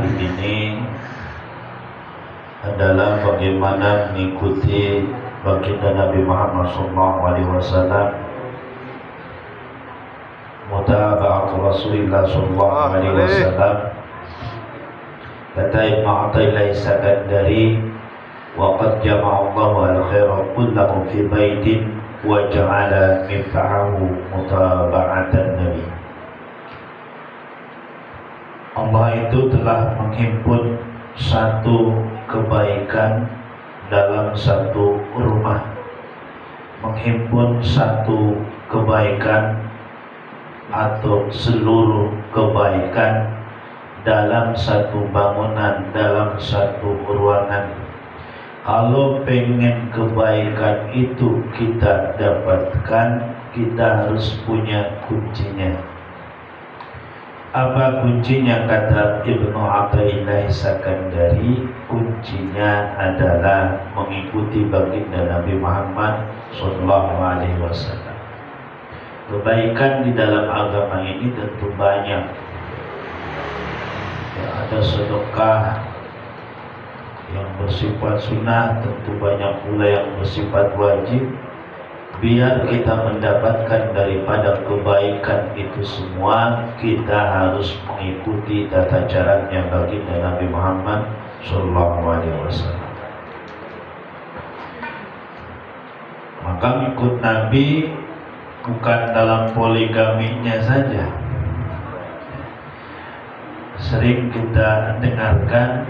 hari ini adalah bagaimana mengikuti baginda Nabi Muhammad SAW, mutaba'atu Rasulillah SAW. Kata Ibn Athaillah Sakandari, wa qad jama'a Allahu al-khaira kullahu fi baitin wa ja'ala miftahahu mutaba'atan Nabi. Allah itu telah menghimpun satu kebaikan dalam satu rumah, menghimpun satu kebaikan atau seluruh kebaikan dalam satu bangunan, dalam satu ruangan. Kalau pengen kebaikan itu kita dapatkan, kita harus punya kuncinya. Apa kuncinya? Kata Ibnu Athaillah Sakandari, kuncinya adalah mengikuti baginda Nabi Muhammad SAW. Kebaikan di dalam agama ini tentu banyak. Ya, ada sedekah yang bersifat sunnah, tentu banyak pula yang bersifat wajib. Biar kita mendapatkan daripada kebaikan itu semua, kita harus mengikuti tata caranya baginda Nabi Muhammad SAW. Maka ikut Nabi bukan dalam poligaminya saja. Sering kita dengarkan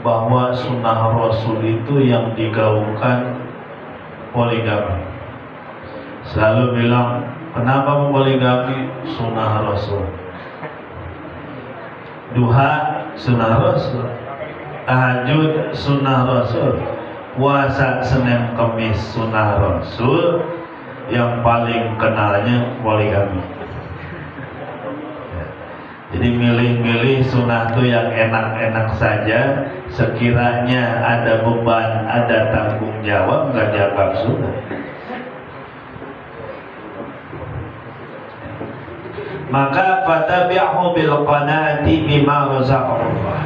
bahwa sunnah Rasul itu yang digaungkan poligami. Selalu bilang, kenapa poligami? Sunnah Rasul. Duha sunnah Rasul, tahajud sunnah Rasul, puasa Senin Kamis sunnah Rasul. Yang paling kenalnya poligami. Jadi milih-milih sunnah itu yang enak-enak saja. Sekiranya ada beban, ada tanggung jawab, nggak dianggap sunnah. Maka fatabi'hu bil qanaati bima razaqallah.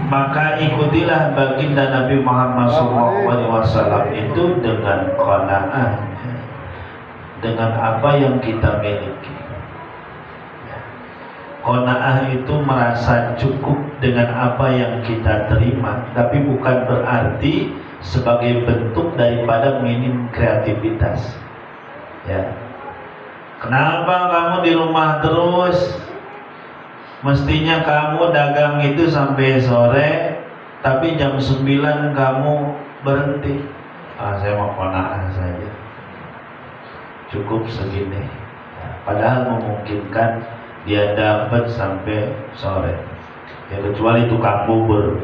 Maka ikutilah baginda Nabi Muhammad SAW itu dengan qanaah, dengan apa yang kita miliki. Qanaah itu merasa cukup dengan apa yang kita terima, tapi bukan berarti sebagai bentuk daripada minim kreativitas. Ya. Kenapa kamu di rumah terus? Mestinya kamu dagang itu sampai sore, tapi jam 9 kamu berhenti. Saya mau qanaah saja, cukup segini. Padahal memungkinkan dia dapat sampai sore. Ya, kecuali tukang bubur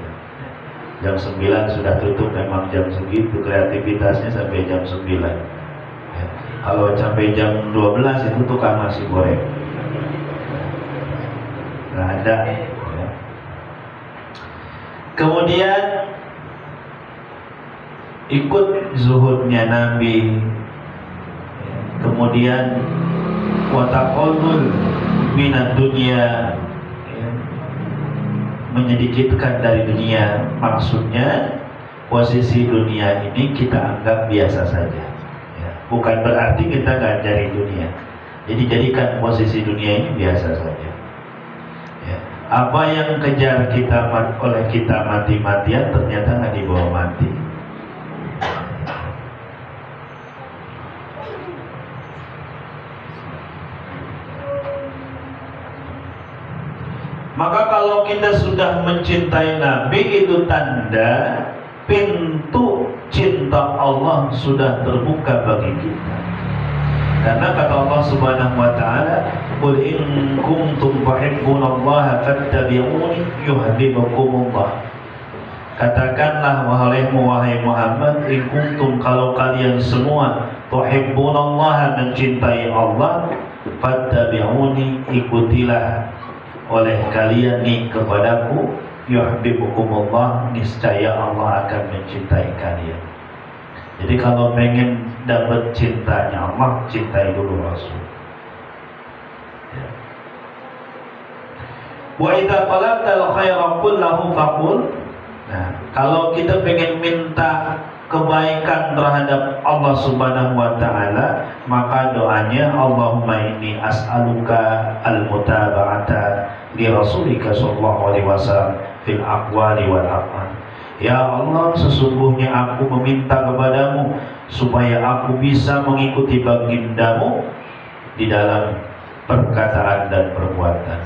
jam 9 sudah tutup, memang jam segitu kreativitasnya sampai jam 9. Ya. Kalau sampai jam 12 itu tukang nasi goreng nggak ada. Ya. Kemudian ikut zuhudnya Nabi. Ya. Kemudian wataqallul minat dunia, ya, menyedikitkan dari dunia. Maksudnya posisi dunia ini kita anggap biasa saja, ya. Bukan berarti kita nggak cari dunia. Jadi jadikan posisi dunia ini biasa saja, ya. Apa yang kejar kita oleh kita mati-matian ternyata nggak dibawa mati. Maka kalau kita sudah mencintai Nabi, itu tanda pintu cinta Allah sudah terbuka bagi kita. Karena kata Allah Subhanahu wa taala, "Qul in kuntum tuhibbunallaha fattabi'uni yuhibbukumullah." Katakanlah wahai Muhammad, in kuntum, kalau kalian semua tuhibbunallaha, mencintai Allah, fattabi'uni, ikutilah oleh kalian nih kepadaku, yuhibbukumullah, niscaya Allah akan mencintai kalian. Jadi kalau pengen dapat cintanya Allah, cintai dulu Rasul. Ya. Wa idza talabtal khaira kullahu faqul. Nah, kalau kita pengen minta kebaikan terhadap Allah Subhanahu wa taala, maka doanya Allahumma inni as'aluka al-mutaba'ata li rasulika sallallahu alaihi wasallam fil aqwali wal af'al. Ya Allah, sesungguhnya aku meminta kepadamu supaya aku bisa mengikuti bagindamu di dalam perkataan dan perbuatan.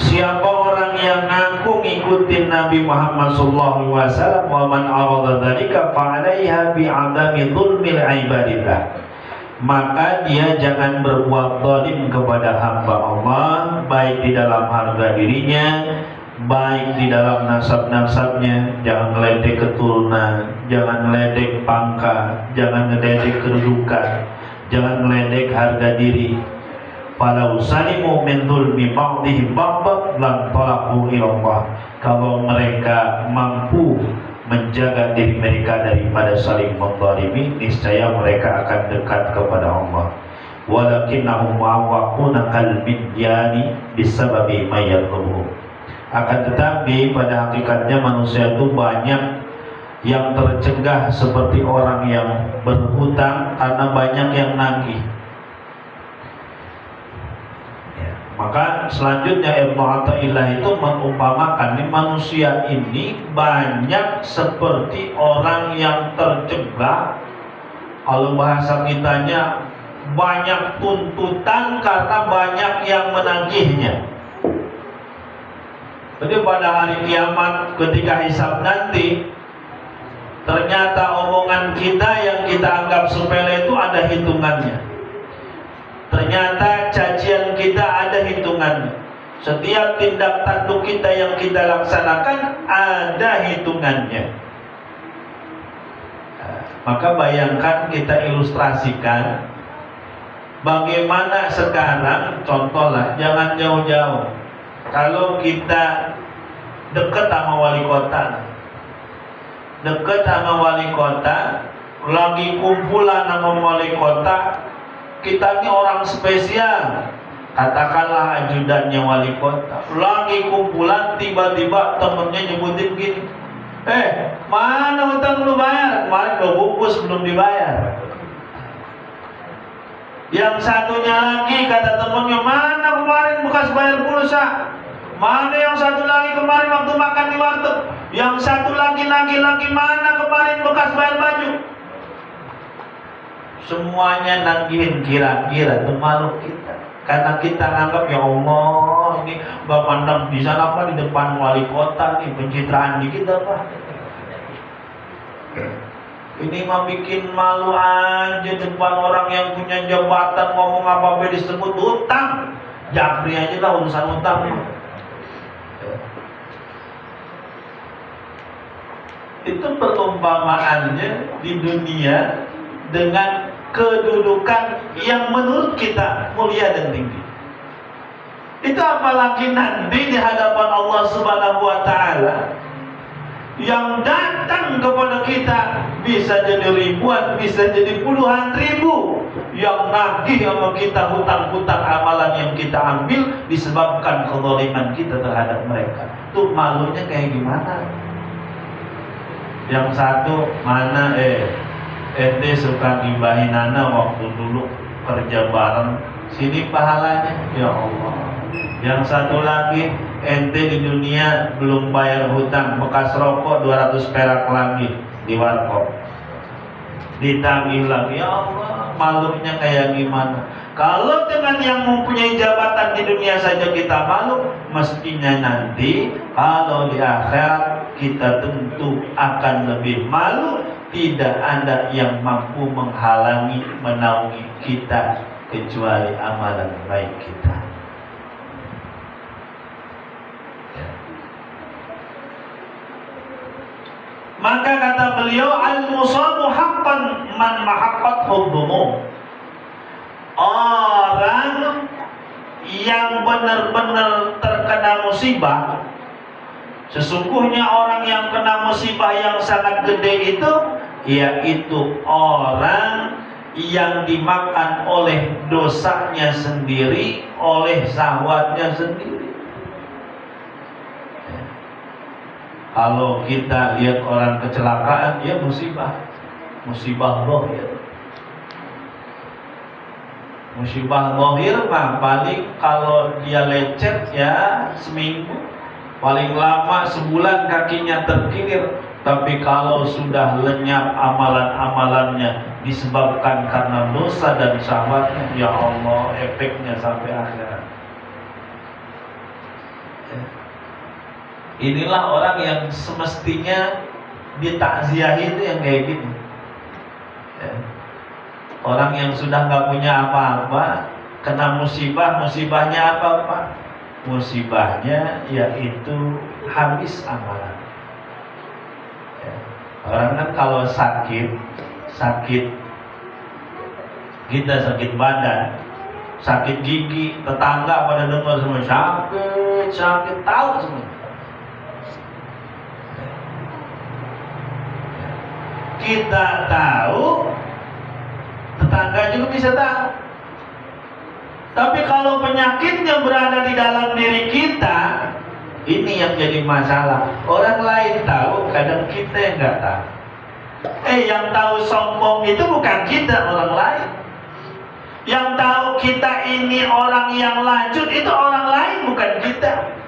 Siapa orang yang ngaku ngikutin Nabi Muhammad sallallahu alaihi wasallam, wa man arada dzalika fa 'alaiha bi'adami dzulmil ibadillah, maka dia jangan berbuat zalim kepada hamba Allah, baik di dalam harga dirinya, baik di dalam nasab-nasabnya. Jangan meledek keturunan, jangan meledek pangkat, jangan meledek kedudukan, jangan meledek harga diri. Falau salimu min dzulmi ba'dihim ba'd lan talaqu ila Allah. Kalau mereka mampu menjaga diri mereka daripada saling menzalimi, niscaya mereka akan dekat kepada Allah. Walakinnahum mu'awwaquna kal midyani bisababi mayyadhum. Akan tetapi pada hakikatnya manusia itu banyak yang tercegah seperti orang yang berhutang karena banyak yang nagih. Maka selanjutnya Ibnu Athaillah itu mengumpamakan manusia ini banyak seperti orang yang tercegah. Kalau bahasa kitanya, banyak tuntutan karena banyak yang menagihnya. Jadi pada hari kiamat ketika hisab nanti, ternyata omongan kita yang kita anggap sepele itu ada hitungannya. Ternyata cacian kita ada hitungannya. Setiap tindak tanduk kita yang kita laksanakan ada hitungannya. Maka bayangkan, kita ilustrasikan bagaimana sekarang, contohlah, jangan jauh-jauh. Kalau kita dekat sama wali kota, lagi kumpulan sama wali kota, kita ini orang spesial, katakanlah ajudannya wali kota, lagi kumpulan, tiba-tiba temennya nyebutin gini, mana utang lu bayar? Kemarin 2 bungkus belum dibayar. Yang satunya lagi kata temennya, mana kemarin bekas bayar pulsa? Mana yang satu lagi kemarin waktu makan di warteg? Yang satu lagi mana kemarin bekas bayar baju? Semuanya nagihin kira-kira itu makhluk kita. Karena kita anggap, ya Allah, ini Bapak Ndam di sana apa, di depan wali kota nih, pencitraan dikit apa? Ini mah bikin malu aja depan orang yang punya jabatan, ngomong apa-apa disebut utang. Japri aja lah urusan utang. Itu perumpamaannya di dunia dengan kedudukan yang menurut kita mulia dan tinggi. Itu apalagi nanti di hadapan Allah Subhanahu wa taala, yang datang kepada kita bisa jadi ribuan, bisa jadi puluhan ribu, yang nagih sama kita hutang-hutang amalan yang kita ambil disebabkan kezaliman kita terhadap mereka. Tuh malunya kayak gimana? Yang satu, mana ente suka gibahin ana waktu dulu kerja bareng, sini pahalanya, ya Allah. Yang satu lagi, ente di dunia belum bayar hutang, bekas rokok 200 perak lagi di warkop, ditagih lagi, ya Allah. Malunya kayak gimana? Kalau dengan yang mempunyai jabatan di dunia saja kita malu, mestinya nanti kalau di akhirat kita tentu akan lebih malu. Tidak ada yang mampu menghalangi, menaungi kita kecuali amalan baik kita. Maka kata beliau, al-musabu haqqan man mahaqqat hubbumu. Orang yang benar-benar terkena musibah, sesungguhnya orang yang kena musibah yang sangat gede itu, yaitu orang yang dimakan oleh dosanya sendiri, oleh syahwatnya sendiri. Kalau kita lihat orang kecelakaan, ya musibah zahir. Musibah zahir mah paling kalau dia lecet ya seminggu, paling lama sebulan kakinya terkilir. Tapi kalau sudah lenyap amalan-amalannya disebabkan karena dosa dan syahwatnya, ya Allah, efeknya sampai akhirat. Inilah orang yang semestinya ditakziahi itu yang kayak gini. Orang yang sudah nggak punya apa-apa, kena musibah, musibahnya apa Pak? Musibahnya yaitu habis amalan. Orang kan kalau sakit kita sakit badan, sakit gigi, tetangga pada dengar semua sakit tahu semua. Kita tahu, tetangga juga bisa tahu. Tapi kalau penyakitnya berada di dalam diri kita, ini yang jadi masalah. Orang lain tahu, kadang kita yang nggak tahu. Yang tahu sombong itu bukan kita, orang lain. Yang tahu kita ini orang yang lanjut itu orang lain, bukan kita.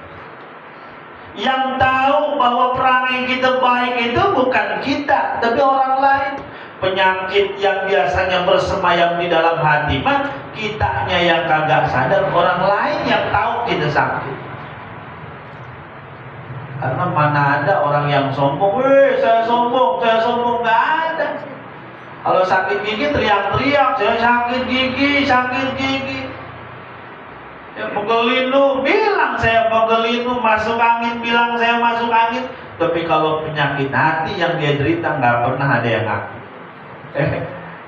Yang tahu bahwa perangai kita baik itu bukan kita, tapi orang lain. Penyakit yang biasanya bersemayam di dalam hati mah kitanya yang kagak sadar, orang lain yang tahu kita sakit. Karena mana ada orang yang sombong, saya sombong, nggak ada. Kalau sakit gigi teriak-teriak, saya sakit gigi. Ya pegelinu, bilang saya pegelinu, masuk angin, bilang saya masuk angin. Tapi kalau penyakit hati yang dia derita nggak pernah ada yang ngaku.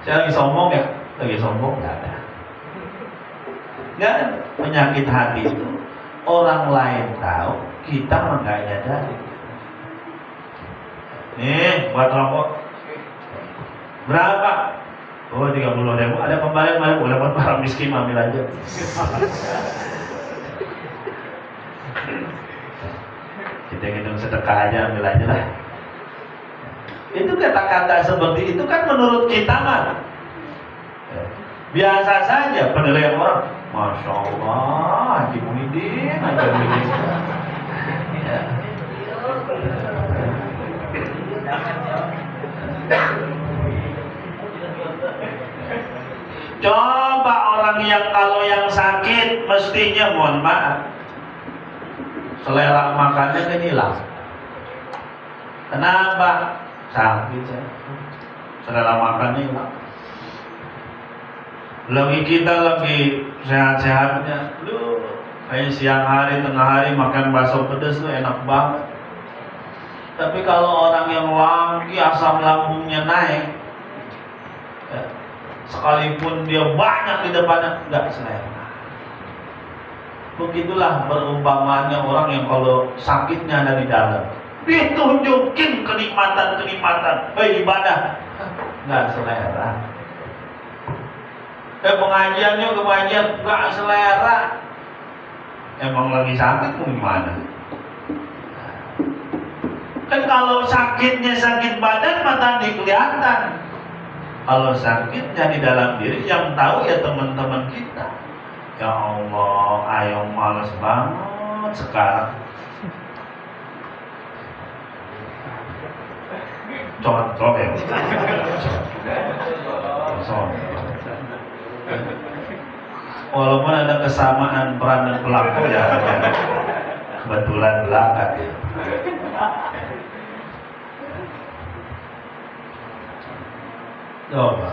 Saya lagi sombong ya, nggak ada. Nggak ada. Penyakit hati itu orang lain tahu, kita mah nggak nyadari. Nih buat rokok berapa? Oh 30.000. Ada kembalian, boleh buat para miskin, ambil aja. Kita ngitung sedekah aja, ambil aja lah. Itu kata-kata seperti itu kan menurut kita mah biasa saja, penilaian orang. Masya Allah, Haji Muhyiddin, ya. Coba orang yang kalau yang sakit mestinya mohon maaf, selera makannya kan hilang. Kenapa? Sakit saya. Selera makannya hilang. Kita lagi sehat-sehatnya, kayak siang hari, tengah hari makan bakso pedas tuh enak banget. Tapi kalau orang yang lagi asam lambungnya naik, ya, sekalipun dia banyak di depannya, nggak selera. Begitulah perumpamaannya orang yang kalau sakitnya ada di dalam, ditunjukin kenikmatan, ibadah, nggak selera. Pengajian nggak selera. Emang lagi sakit mau gimana? Kan kalau sakitnya sakit badan mata kelihatan. Kalau sakitnya di dalam diri yang tahu ya teman-teman kita. Ya Allah, ayo malas banget sekarang. Contoh ya. Walaupun ada kesamaan peran dan pelaku ya, kebetulan belakang ya. Coba.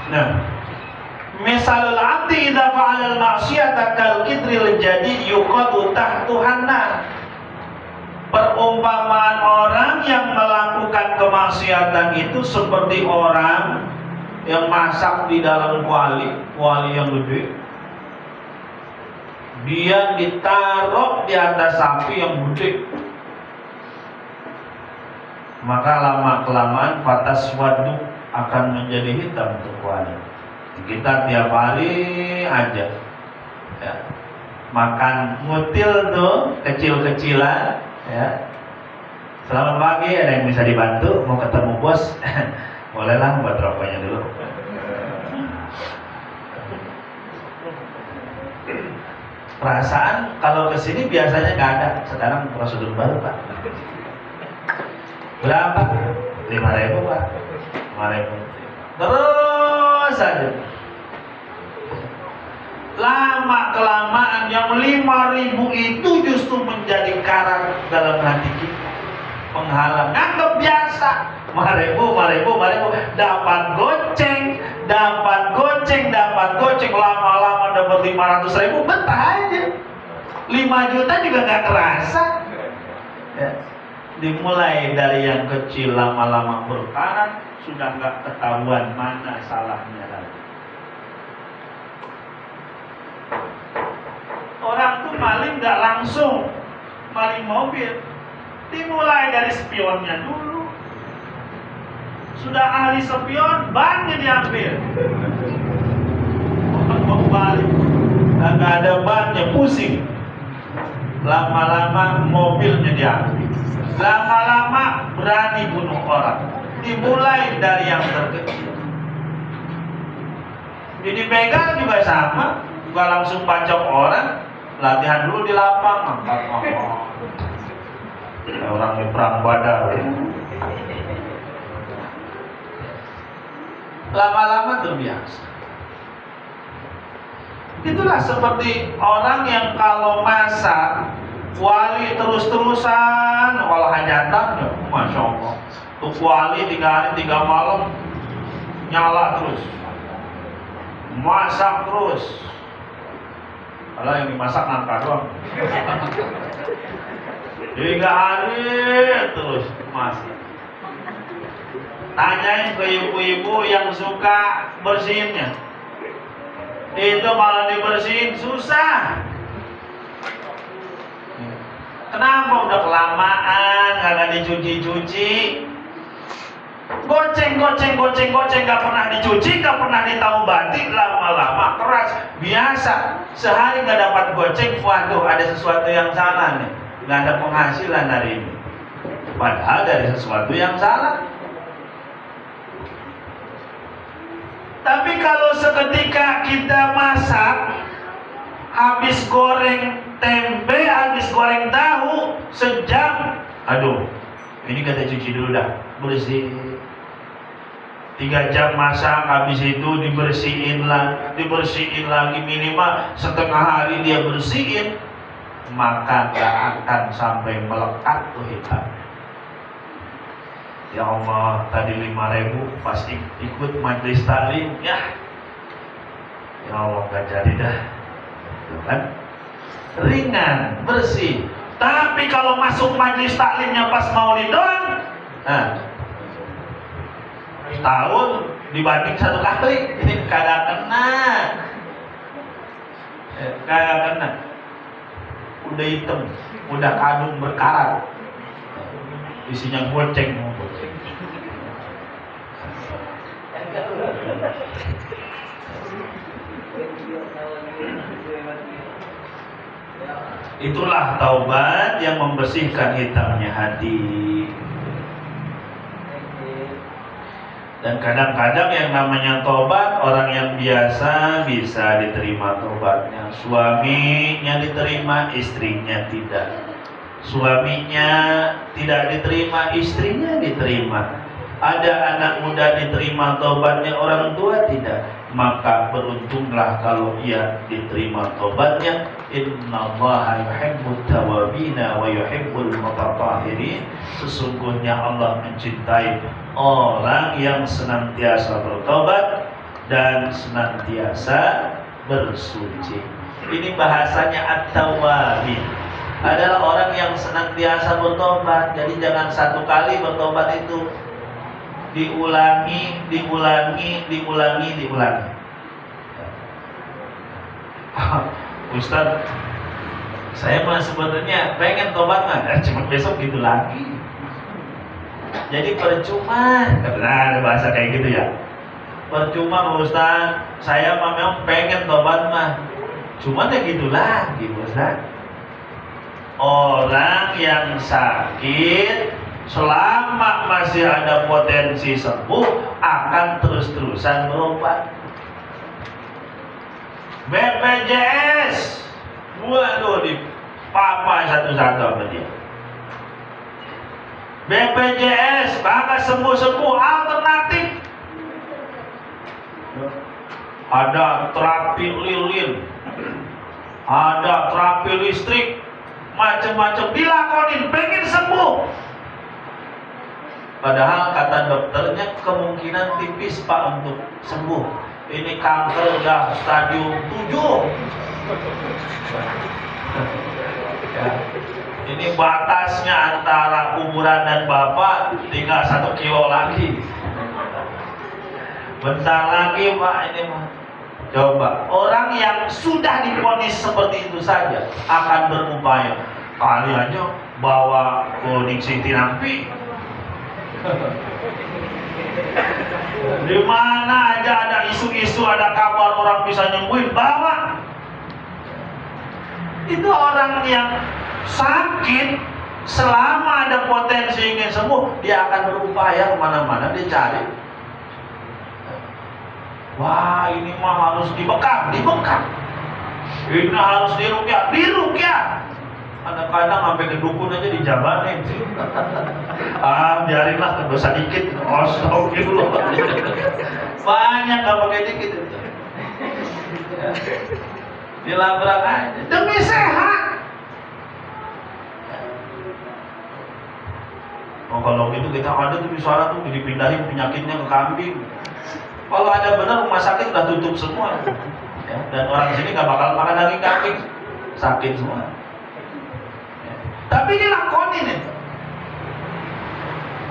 Nah, misalul abdi idza fa'ala al-ma'siyata kal qidril jadid yuqadu tahtuhan nar. Perumpamaan orang yang melakukan kemaksiatan itu seperti orang yang masak di dalam kuali yang gede. Dia ditaruh di atas api yang gede. maka lama kelamaan patas waduk akan menjadi hitam untuk wali. Kita tiap hari aja ya, makan ngutil tuh kecil-kecilan ya. Selamat pagi, ada yang bisa dibantu? Mau ketemu bos? Bolehlah, buat rokoknya dulu. Perasaan kalau kesini biasanya nggak ada. Sekarang prosedur baru Pak. Berapa? 5.000 Pak. 5.000. Terus aja. Lama kelamaan yang 5.000 itu justru menjadi karang dalam hati kita, menghalang. Anggap biasa. 5.000. Dapat goceng, lama-lama dapat 500.000, betah aja. 5 juta juga nggak kerasa. Ya. Dimulai dari yang kecil, lama-lama berkarat, sudah nggak ketahuan mana salahnya lagi. Orang tuh maling nggak langsung maling mobil, dimulai dari spionnya dulu. Sudah ahli spion, bannya diambil. Orang mau balik, nggak ada bannya, pusing. Lama-lama mobilnya diambil. Lama-lama berani bunuh orang. Dimulai dari yang terkecil. Jadi begal juga sama, nggak langsung pacok orang. Latihan dulu di lapang, angkat orang di perang badar. Lama-lama terbiasa. Itulah seperti orang yang kalau masak wali terus-terusan, walau hajatan ya, Masya Allah. Untuk wali 3 hari 3 malam nyala terus, masak terus. Kalau yang dimasak nangka doang. 3 hari terus masak. Tanyain ke ibu-ibu yang suka bersihinnya. Itu kalau dibersihin susah. Kenapa? Udah kelamaan, kagak dicuci-cuci. Goceng, gak pernah dicuci, gak pernah ditaubati, lama-lama keras. Biasa, sehari gak dapat goceng, waduh ada sesuatu yang salah nih. Gak ada penghasilan hari ini. Padahal dari sesuatu yang salah. Tapi kalau seketika kita masak, habis goreng tempe, habis goreng tahu, sejam, aduh, ini kita cuci dulu dah, bersih. 3 jam masak, habis itu dibersihin lagi, minimal setengah hari dia bersihin, maka gak akan sampai melekat tuh hitam. Ya Allah, tadi 5.000 pas ikut majelis taklim, ya Allah gak jadi dah. Tuh kan? Ringan, bersih. Tapi kalau masuk majelis taklimnya pas maulid doang, nah, setahun dibanding 1 kali, ini kagak kena. Udah hitam, udah kadung berkarat, isinya goceng. Itulah taubat yang membersihkan hitamnya hati. Dan kadang-kadang yang namanya taubat, orang yang biasa bisa diterima taubatnya. Suaminya diterima, istrinya tidak. Suaminya tidak diterima, istrinya diterima. Ada anak muda diterima taubatnya, orang tua tidak. Maka beruntunglah kalau ia diterima taubatnya. Innallaha yuhibbut tawabina wa yuhibbul mutatahhirin. Sesungguhnya Allah mencintai orang yang senantiasa bertobat dan senantiasa bersuci. Ini bahasanya at-tawwabin, adalah orang yang senantiasa bertobat. Jadi jangan 1 kali bertobat itu, diulangi. Ustaz, saya mah sebenarnya pengen tobat, cuma besok gitu lagi. Jadi percuma, ada bahasa kayak gitu ya. Percuma Ustaz, saya memang pengen tobat mah. Cuma ya gitulah, gitu Ustaz. Orang yang sakit selama masih ada potensi sembuh akan terus-terusan berobat. BPJS, waduh di papa satu-satu sama dia. BPJS kagak sembuh-sembuh, alternatif ada terapi lilin, ada terapi listrik, macam-macam dilakonin pengen sembuh. Padahal kata dokternya kemungkinan tipis Pak untuk sembuh. Ini kanker udah stadium 7. Ya. Ini batasnya antara kuburan dan Bapak tinggal 1 kilo lagi. Bentar lagi Pak ini Pak. Coba orang yang sudah divonis seperti itu saja akan berupaya. Kali aja bawa ke Ningsih Tinampi. Di mana aja ada isu-isu, ada kabar orang bisa nyembuhin, bawa. Itu orang yang sakit selama ada potensi ingin sembuh, dia akan berupaya kemana-mana, dia cari. Wah ini mah harus dibekam. Ini harus diruqyah. Kadang-kadang sampai ke dukun aja dijabanin. Biarinlah dosa dikit. Astagfirullah. Banyak gak pakai dikit. Dilabrak aja demi sehat. Kalau gitu kita ada tuh misalnya tuh dipindahin penyakitnya ke kambing. Kalau ada benar rumah sakit udah tutup semua. Ya, dan orang sini gak bakal makan daging kambing, sakit semua. Ya. Tapi dilakonin itu.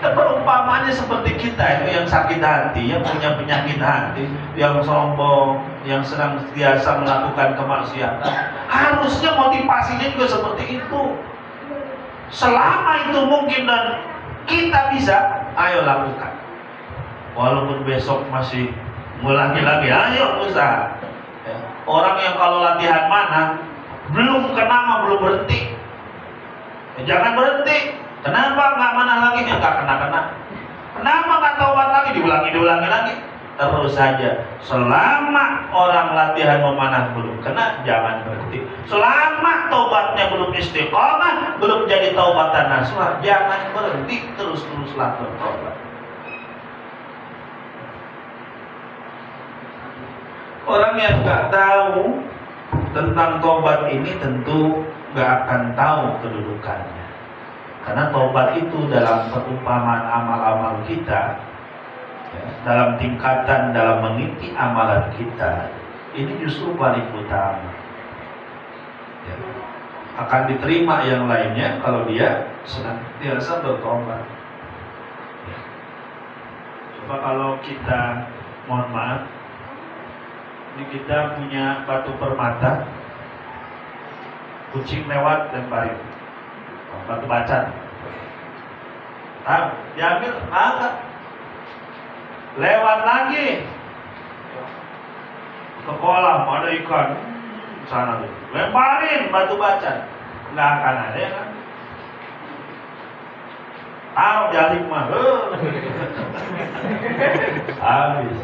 Perumpamaannya seperti kita itu yang sakit hati, yang punya penyakit hati, yang sombong, yang senantiasa melakukan kemaksiatan. Harusnya motivasinya juga seperti itu. Selama itu mungkin dan kita bisa, ayo lakukan. Walaupun besok masih ngulangi lagi, ayo usaha. Ya. Orang yang kalau latihan mana belum kena belum berhenti. Ya, jangan berhenti. Kenapa nggak mana lagi? Ya nggak kena. Kenapa nggak taubat lagi? Diulangi lagi. Terus saja. Selama orang latihan memanah belum kena, jangan berhenti. Selama taubatnya belum istiqomah, belum jadi taubatan nasuha, jangan berhenti, terus-teruslah bertobat. Orang yang nggak tahu tentang tobat ini tentu nggak akan tahu kedudukannya. Karena tobat itu dalam perumpamaan amal-amal kita, ya, dalam tingkatan dalam meniti amalan kita, ini justru paling utama. Ya. Akan diterima yang lainnya kalau dia senantiasa bertobat. Ya. Coba kalau kita, mohon maaf, ini kita punya batu permata, kucing lewat dan parit, batu bacan. Diambil, angkat, lewat lagi ke kolam, ada ikan sana tuh, lemparin batu bacan, nggak akan ada ya kan? Jalik mah, habis.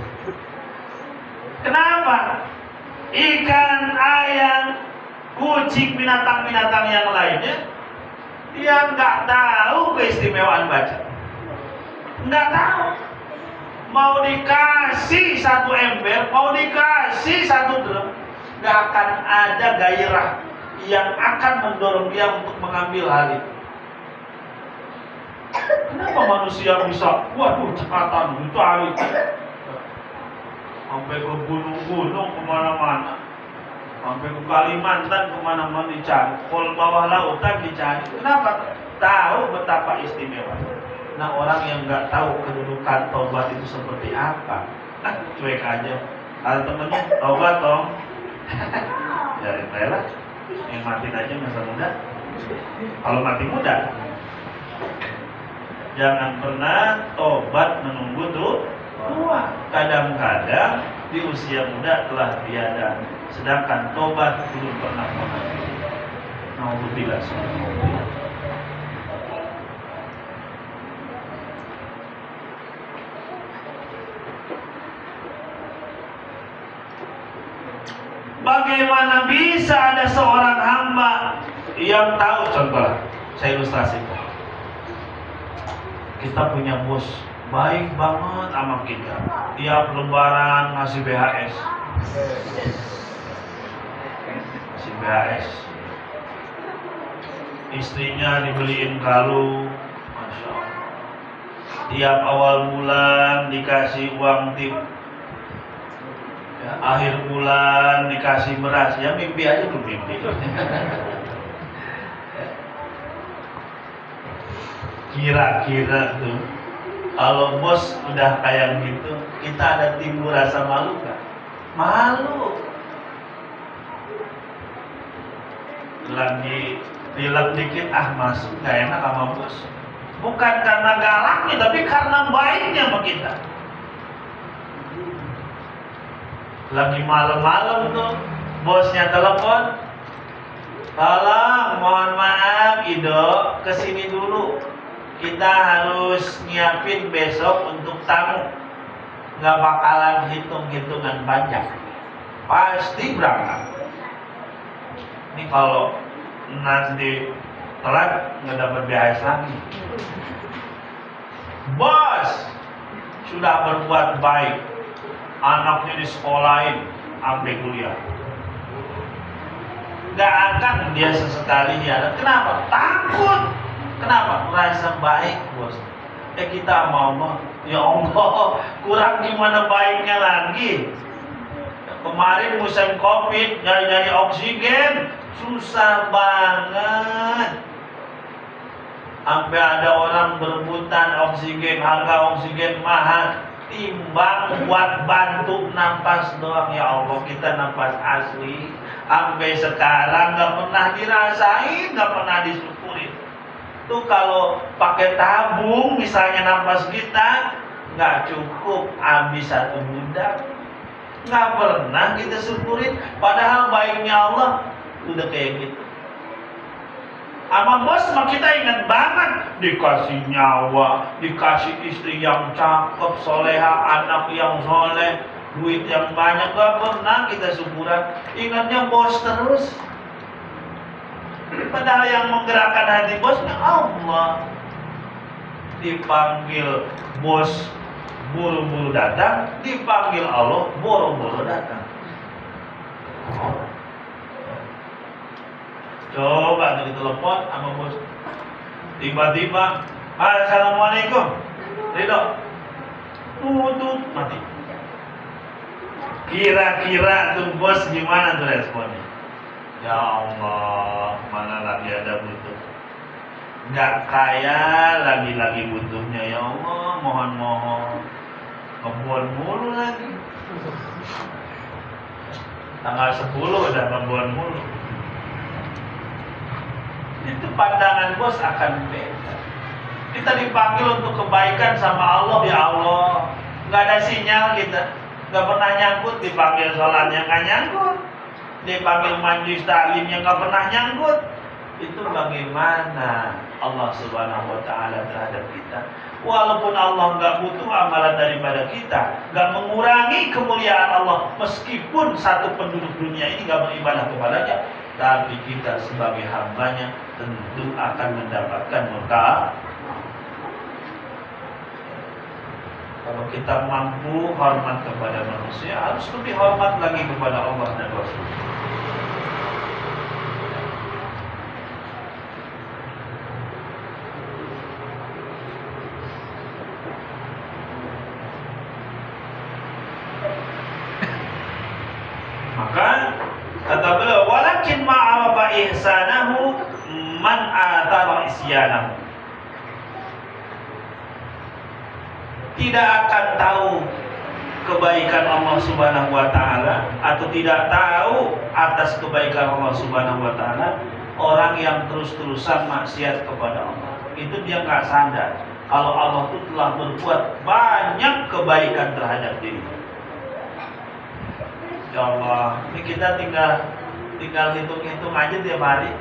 Kenapa? Ikan, ayam, kucing, binatang-binatang yang lainnya, dia nggak tahu keistimewaan baca, nggak tahu. Mau dikasih 1 ember, mau dikasih 1 drum, nggak akan ada gairah yang akan mendorong dia untuk mengambil hal itu. Kenapa manusia bisa, waduh cekatan, cari sampai ke gunung-gunung kemana-mana, sampai ke Kalimantan kemana-mana dicari, pol bawah lautan dicari. Kenapa? Tahu betapa istimewa. Nah orang yang nggak tahu kedudukan taubat itu seperti apa, cuek aja. Ada temennya taubat dong, dari rela, yang mati aja masa muda. Kalau mati muda, Jangan pernah tobat menunggu tua. Kadang-kadang di usia muda telah tiada, sedangkan tobat belum pernah menanti. Nauzubillah. Bagaimana bisa ada seorang hamba yang tahu, contoh saya ilustrasikan. Kita punya bos baik banget sama kita, tiap lebaran ngasih BHS, istrinya dibeliin kalung, masya Allah. Tiap awal bulan dikasih uang tip, ya, akhir bulan dikasih beras, ya mimpi aja tuh mimpi. Kira-kira tuh kalau bos udah kayak gitu, kita ada timbul rasa malu gak? Malu. Lagi bilang dikit, masuk gak enak sama bos. Bukan karena galaknya, tapi karena baiknya sama kita. Lagi malam-malam tuh, bosnya telepon, tolong mohon maaf Ido, kesini dulu. Kita harus nyiapin besok untuk tamu. Gak bakalan hitung-hitungan pajak. Pasti berangkat. Ini kalau nanti telat nggak dapat BHS lagi. Bos sudah berbuat baik, anaknya disekolahin sampai kuliah. Gak akan dia sesekali dia. Kenapa? Takut. Kenapa? Merasa baik bos. Kita mau, ya Allah, kurang gimana baiknya lagi. Kemarin musim Covid, nyari-nyari oksigen susah banget. Sampai ada orang berebutan oksigen, harga oksigen mahal. Timbang buat bantu nafas doang, ya Allah, kita nafas asli. Sampai sekarang gak pernah dirasain, gak pernah disyukurin. Tuh kalau pakai tabung misalnya nafas kita nggak cukup, habis satu budak, nggak pernah kita syukurin. Padahal baiknya Allah udah kayak gitu. Sama bos mah kita ingat banget, dikasih nyawa, dikasih istri yang cakep, soleha, anak yang soleh, duit yang banyak, nggak pernah kita syukuran. Ingatnya bos terus. Padahal yang menggerakkan hati bosnya Allah. Dipanggil bos buru-buru datang, dipanggil Allah buru-buru datang. Coba dari telepon sama bos, tiba-tiba assalamualaikum Ridho, tutup mati. Kira-kira tuh bos gimana tuh responnya? Ya Allah, mana lagi ada butuh. Gak kaya lagi butuhnya. Ya Allah, mohon ngebuan mulu lagi. Tanggal 10 udah ngebuan mulu. Itu pandangan bos akan beda. Kita dipanggil untuk kebaikan sama Allah, ya Allah. Gak ada sinyal kita, gak pernah nyangkut. Dipanggil sholatnya gak nyangkut, dipanggil majlis taklimnya nggak pernah nyangkut. Itu bagaimana Allah Subhanahu wa Ta'ala terhadap kita? Walaupun Allah nggak butuh amalan daripada kita, nggak mengurangi kemuliaan Allah, meskipun satu penduduk dunia ini nggak beribadah kepadanya, tapi kita sebagai hambanya tentu akan mendapatkan berkah. Kalau kita mampu hormat kepada manusia, harus lebih hormat lagi kepada Allah dan Rasul. Maka kata beliau, walakin ma'arafa ihsanahu man atara isyanahu. Tidak akan tahu kebaikan Allah Subhanahu wa Ta'ala, atau tidak tahu atas kebaikan Allah Subhanahu wa Ta'ala orang yang terus-terusan maksiat kepada Allah. Itu dia nggak sadar. kalau Allah itu telah berbuat banyak kebaikan terhadap diri. Ya Allah, ini kita tinggal hitung-hitung aja tiap hari.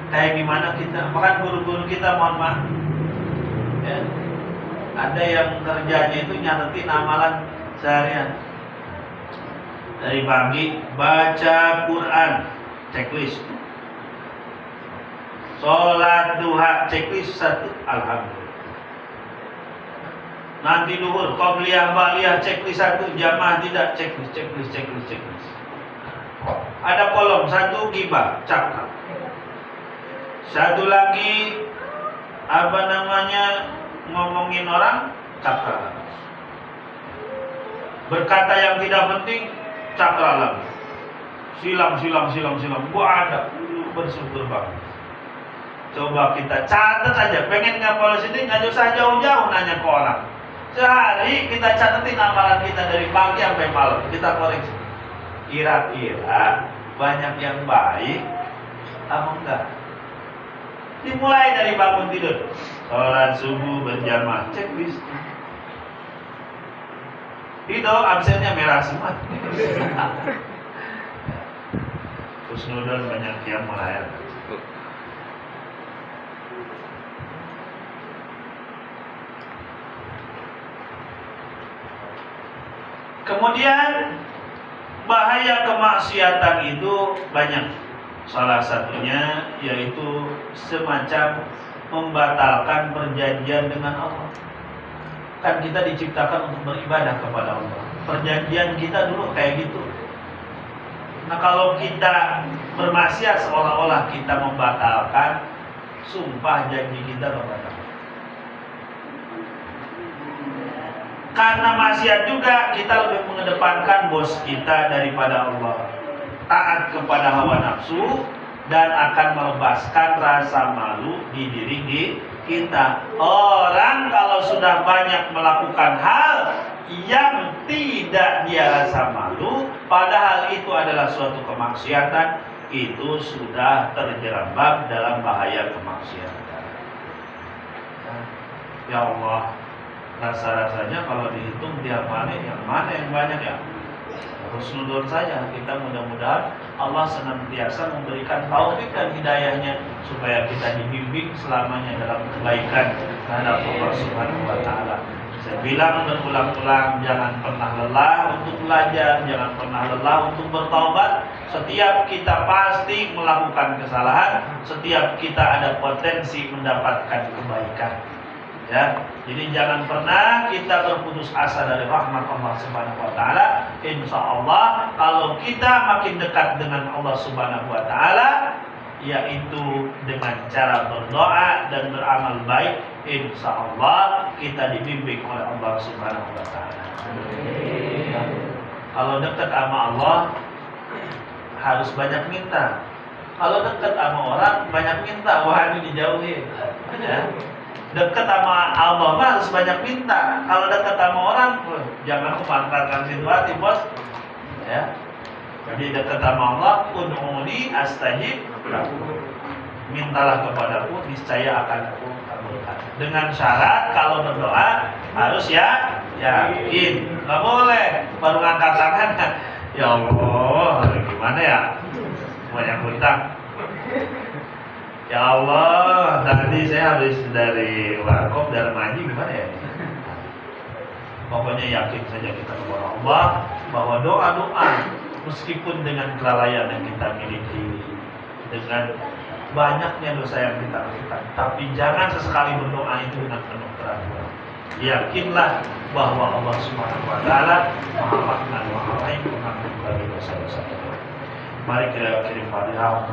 Kayak gimana kita, bahkan guru-guru kita mohon maaf ya, ada yang kerjanya itu nyatetin amalan seharian. Dari pagi baca Quran, checklist. Sholat duha, checklist 1, alhamdulillah. Nanti duhur, qobliyah, ba'liyah, checklist 1, jamaah tidak, checklist. Ada kolom 1 gibah, cakap. Satu lagi ngomongin orang, cakra. Berkata yang tidak penting, cakra lagi. Silang. Gua ada, bersyukur banget. Coba kita catat aja. Pengen ngapal sini, nggak usah jauh-jauh nanya ke orang. Sehari kita catetin amalan kita dari pagi sampai malam. Kita koreksi. Kira-kira banyak yang baik apa enggak? Dimulai dari bangun tidur, sholat subuh berjamaah, checklist. Itu absennya merah semua. Husnudon banyak yang melayar. Kemudian bahaya kemaksiatan itu banyak. Salah satunya yaitu semacam membatalkan perjanjian dengan Allah. Kan kita diciptakan untuk beribadah kepada Allah. Perjanjian kita dulu kayak gitu. Nah kalau kita bermaksiat seolah-olah kita membatalkan sumpah janji kita kepada Allah. Karena maksiat juga kita lebih mengedepankan bos kita daripada Allah. Taat kepada hawa nafsu dan akan melepaskan rasa malu di diri kita. Orang kalau sudah banyak melakukan hal yang tidak dia rasa malu, padahal itu adalah suatu kemaksiatan, itu sudah terjerembab dalam bahaya kemaksiatan. Ya Allah, rasa-rasanya kalau dihitung tiap hari yang mana yang banyak ya? Husnudon saja. Kita mudah-mudahan Allah senantiasa memberikan taufik dan hidayahnya supaya kita dibimbing selamanya dalam kebaikan terhadap Allah Subhanahu wa taala. Saya bilang berulang-ulang, jangan pernah lelah untuk belajar, jangan pernah lelah untuk bertaubat. Setiap kita pasti melakukan kesalahan, setiap kita ada potensi mendapatkan kebaikan. Ya, jadi jangan pernah kita berputus asa dari rahmat Allah Subhanahu wa taala. Insyaallah kalau kita makin dekat dengan Allah Subhanahu wa taala, yaitu dengan cara berdoa dan beramal baik, insyaallah kita dibimbing oleh Allah Subhanahu wa taala. Kalau dekat sama Allah harus banyak minta. Kalau dekat sama orang banyak minta, wah ini dijauhin. Ya. Dekat sama Allah harus banyak minta. Kalau dekat sama orang, jangan memanfaatkan situasi, bos. Ya. Jadi dekat sama Allah, ud'uni astajib lakum. Mintalah kepadaku, niscaya akan aku kabulkan. Dengan syarat kalau berdoa harus yakin. Nggak boleh baru ngangkat tangan. Ya Allah, gimana ya? Banyak hutang. Ya Allah, tadi saya habis dari warkop dalam haji, gimana ya? Pokoknya yakin saja kita kepada Allah bahwa doa-doa meskipun dengan kelalaian yang kita miliki, dengan banyaknya dosa yang kita lakukan, tapi jangan sesekali berdoa itu dengan penuh keraguan. Yakinlah bahwa Allah Subhanahu wa taala Maha Rahman wa Rahim, Pengampun bagi dosa-dosa kita. Mari kita kirim Fatihah.